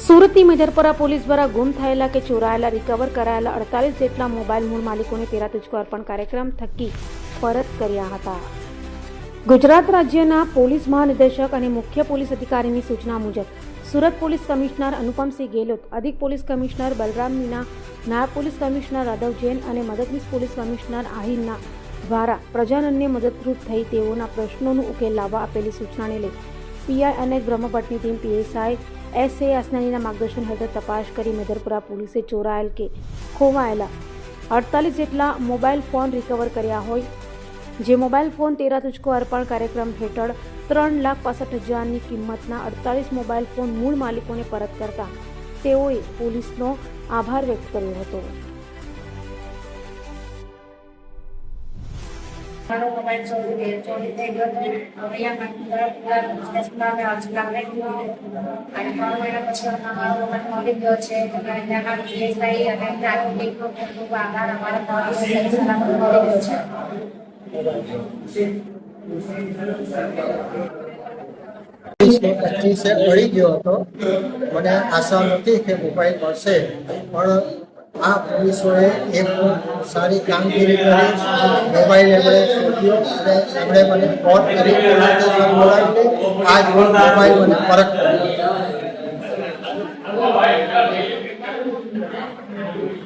સુરતની મેદરપરા પોલીસ દ્વારા ગુમ થયેલા કે ચોરાયેલા રિકવર કરાયેલા 48 જેટલા મોબાઈલ મૂળ માલિકોને 13 તુજકો અર્પણ કાર્યક્રમ થકી પરત કર્યા હતા। ગુજરાત રાજ્યના પોલીસ મહાનિદેશક અને મુખ્ય પોલીસ અધિકારીની સૂચના મુજબ સુરત પોલીસ કમિશનર અનુપમસિંહ ગેહલોત, અધિક પોલીસ કમિશનર બલરામ મીના, નાયબ પોલીસ કમિશનર રાઘવ જૈન અને મદદનીશ પોલીસ કમિશનર આહિરના દ્વારા પ્રજાજનને મદદરૂપ થઈ તેઓના પ્રશ્નોનો ઉકેલ લાવવા આપેલી સૂચનાને લઈ પીઆઈ અને બ્રહ્મભટ્ટની ટીમ પીએસઆઈ એસએ આસનાનીના માર્ગદર્શન હેઠળ તપાસ કરી મેદરપુરા પોલીસે ચોરાયેલ કે ખોવાયેલા 48 જેટલા મોબાઈલ ફોન રિકવર કર્યા હોય, જે મોબાઈલ ફોન 13 તુજકો અર્પણ કાર્યક્રમ હેઠળ 3,65,000ની કિંમતના 48 મોબાઈલ ફોન મૂળ માલિકોને પરત કરતા તેઓએ પોલીસનો આભાર વ્યક્ત કર્યો હતો। મારો મોબાઈલ ચોરી થઈ ગયો હતો। હવે પૂરા બિઝનેસમાં મેં અચલાક રહી અને 3 મહિના પછી મારો મોબાઈલ મળી ગયો છે। ત્યાંના પીએસઆઈ અને ટ્રાફિક ખૂબ આભાર, અમારા પોલીસ સલામત મળી ગયો છે। પચીસે પડી ગયો હતો। મને આશા નહોતી કે મોબાઈલ મળશે, પણ આ પોલીસોએ એક સારી કામગીરી કરી। મોબાઈલ એમણે શોધ્યો અને એમણે મને ફોન કરી બોલાવીને આજ મોબાઈલ મને પરત કર્યો।